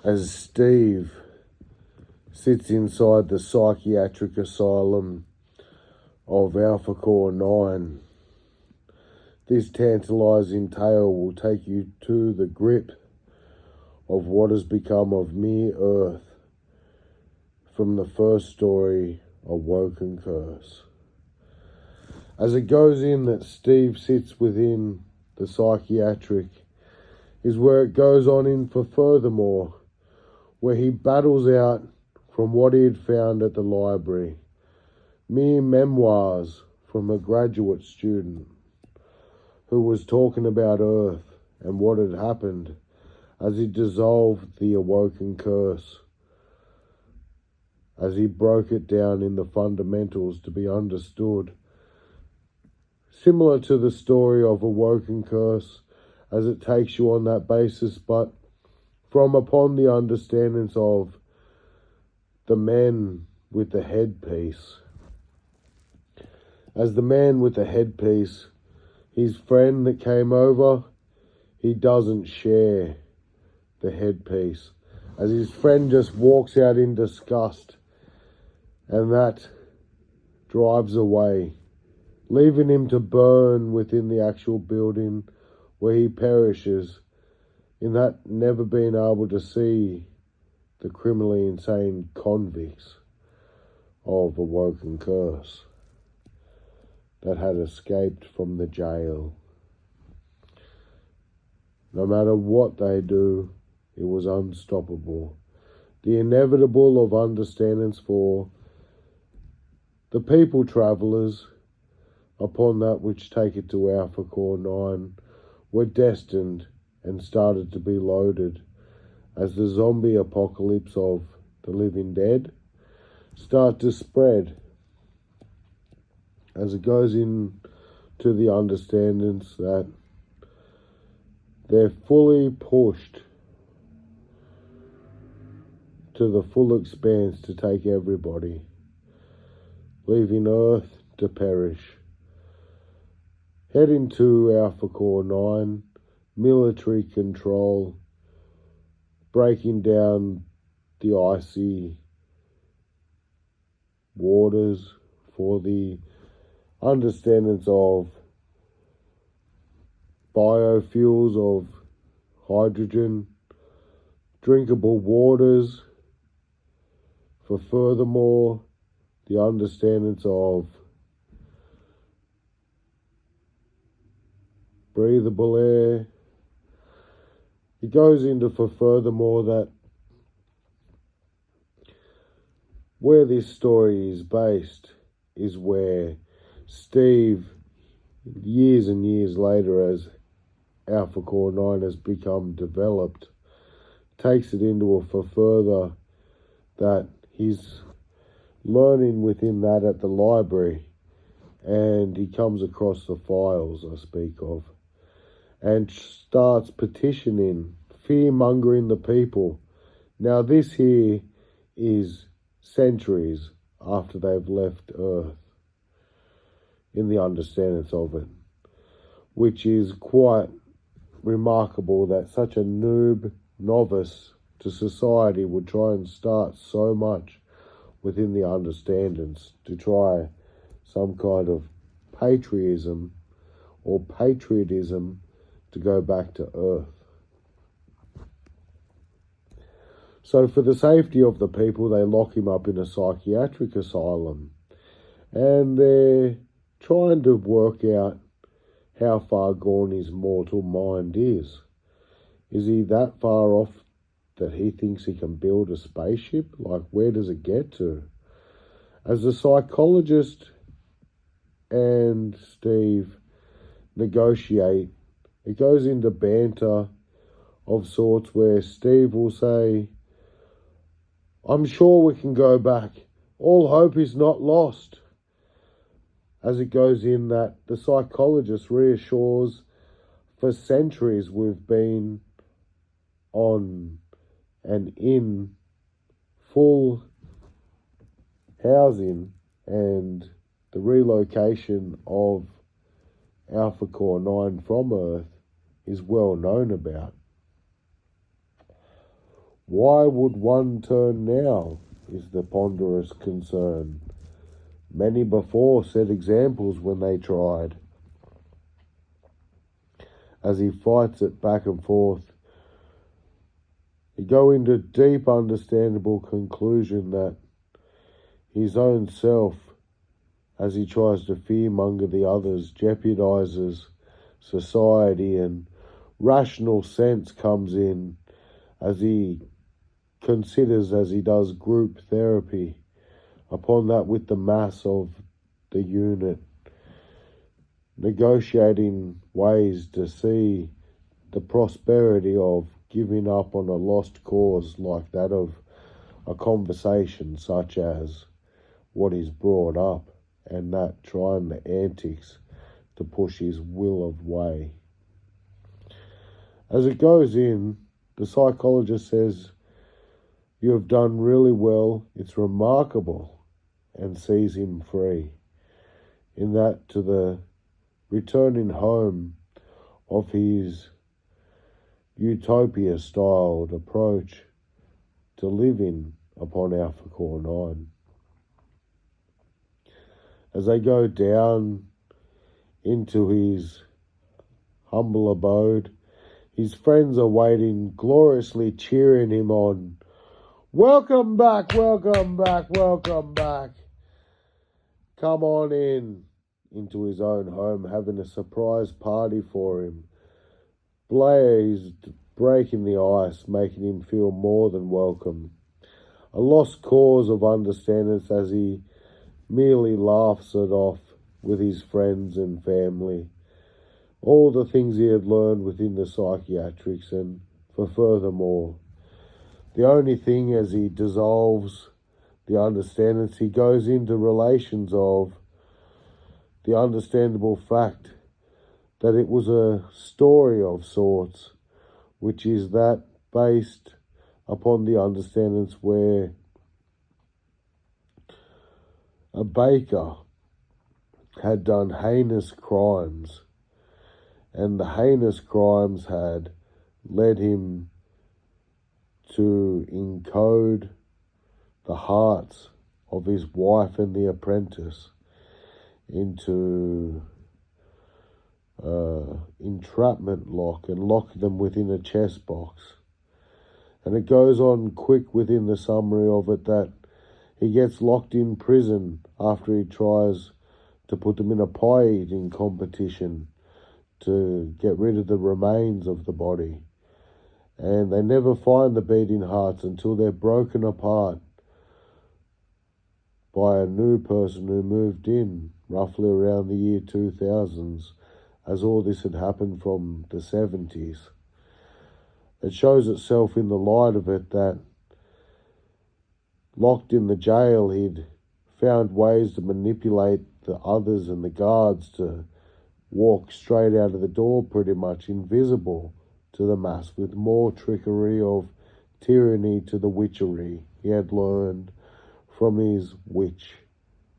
as Steve sits inside the psychiatric asylum of Alpha Core 9. This tantalizing tale will take you to the grip of what has become of mere Earth from the first story, Awoken Curse. As it goes in that Steve sits within the psychiatric is where it goes on in for furthermore, where he battles out from what he had found at the library, mere memoirs from a graduate student who was talking about Earth and what had happened as he dissolved the Awoken Curse, as he broke it down in the fundamentals to be understood. Similar to the story of Awoken Curse, as it takes you on that basis, but from upon the understandings of the man with the headpiece. As the man with the headpiece, his friend that came over, he doesn't share the headpiece, as his friend just walks out in disgust, and that drives away, leaving him to burn within the actual building where he perishes in that never being able to see the criminally insane convicts of Awoken Curse that had escaped from the jail. No matter what they do, it was unstoppable. The inevitable of understandings for the people travellers upon that which take it to Alpha Core 9 were destined and started to be loaded as the zombie apocalypse of the living dead start to spread, as it goes in to the understandings that they're fully pushed to the full expanse to take everybody, leaving Earth to perish. Heading to Alpha Core 9, military control, breaking down the icy waters for the understandings of biofuels of hydrogen, drinkable waters, for furthermore the understandings of breathable air. It goes into for furthermore that where this story is based is where Steve, years and years later as Alpha Core 9 has become developed, takes it into a for further that he's learning within that at the library, and he comes across the files I speak of and starts petitioning, fear-mongering the people. Now this here is centuries after they've left Earth, in the understandings of it, which is quite remarkable that such a novice to society would try and start so much within the understandings to try some kind of patriotism to go back to Earth. So for the safety of the people, they lock him up in a psychiatric asylum, and they're trying to work out how far gone his mortal mind is. Is he that far off that he thinks he can build a spaceship? Like, where does it get to? As the psychologist and Steve negotiate, it goes into banter of sorts where Steve will say, "I'm sure we can go back. All hope is not lost." As it goes in that the psychologist reassures, for centuries we've been on and in full housing, and the relocation of Alpha Core 9 from Earth is well known about. Why would one turn now, is the ponderous concern. Many before set examples when they tried. As he fights it back and forth, he go into deep understandable conclusion that his own self, as he tries to fearmonger the others, jeopardizes society, and rational sense comes in as he considers, as he does group therapy, upon that with the mass of the unit, negotiating ways to see the prosperity of giving up on a lost cause like that of a conversation such as what is brought up, and that trying the antics to push his will of way. As it goes in, the psychologist says, "You have done really well, it's remarkable," and sees him free. In that, to the returning home of his utopia-styled approach to living upon Alpha Core 9. As they go down into his humble abode, his friends are waiting, gloriously cheering him on. "Welcome back, welcome back, welcome back. Come on into his own home, having a surprise party for him. Blair is breaking the ice, making him feel more than welcome. A lost cause of understanding as he merely laughs it off with his friends and family. All the things he had learned within the psychiatrics, and for furthermore. The only thing, as he dissolves the understandings, he goes into relations of the understandable fact that it was a story of sorts, which is that based upon the understandings where a baker had done heinous crimes, and the heinous crimes had led him to encode the hearts of his wife and the apprentice into entrapment lock and lock them within a chess box. And it goes on quick within the summary of it that he gets locked in prison after he tries to put them in a pie eating competition to get rid of the remains of the body. And they never find the beating hearts until they're broken apart by a new person who moved in roughly around the year 2000s, as all this had happened from the 70s. It shows itself in the light of it that locked in the jail, he'd found ways to manipulate the others and the guards to walk straight out of the door, pretty much invisible to the mass, with more trickery of tyranny to the witchery he had learned from his witch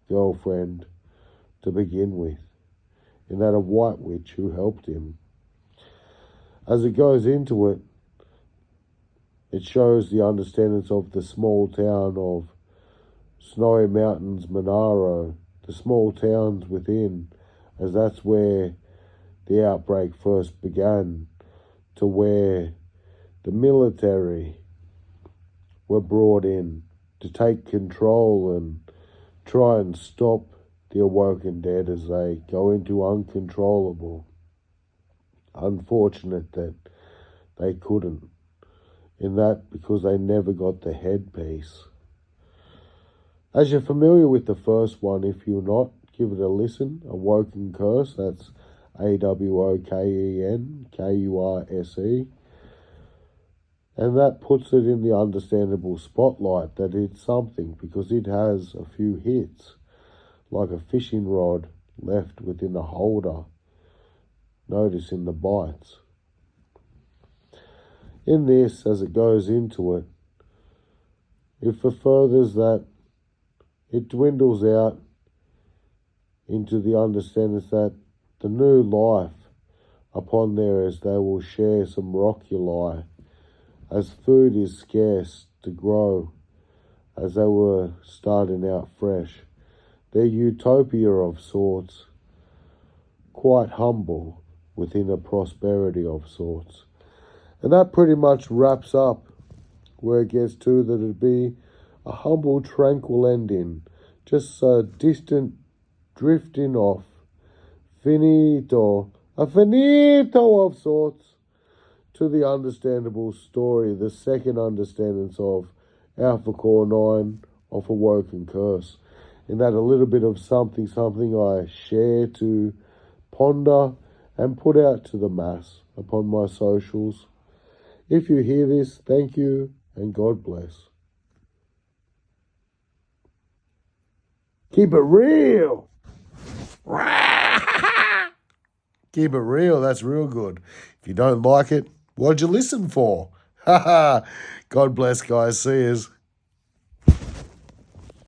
girlfriend to begin with, in that a white witch who helped him. As it goes into it, it shows the understandings of the small town of Snowy Mountains, Monaro, the small towns within, as that's where the outbreak first began, to where the military were brought in to take control and try and stop the Awoken dead as they go into uncontrollable. Unfortunate that they couldn't, in that because they never got the headpiece. As you're familiar with the first one, if you're not, give it a listen. Awoken Kurse, that's AWOKEN KURSE. And that puts it in the understandable spotlight that it's something, because it has a few hits, like a fishing rod left within a holder. Notice in the bites. In this, as it goes into it, it furthers that it dwindles out into the understanding that the new life upon there, as they will share some roculi as food is scarce to grow, as they were starting out fresh. Their utopia of sorts, quite humble within a prosperity of sorts. And that pretty much wraps up where it gets to that it'd be a humble, tranquil ending, just a distant drifting off, a finito of sorts, to the understandable story, the second understandings of Alpha Core 9 of Awoken Curse. In that a little bit of something I share to ponder and put out to the mass upon my socials. If you hear this, thank you and God bless. Keep it real. Keep it real. That's real good. If you don't like it, what'd you listen for? God bless, guys. See yous.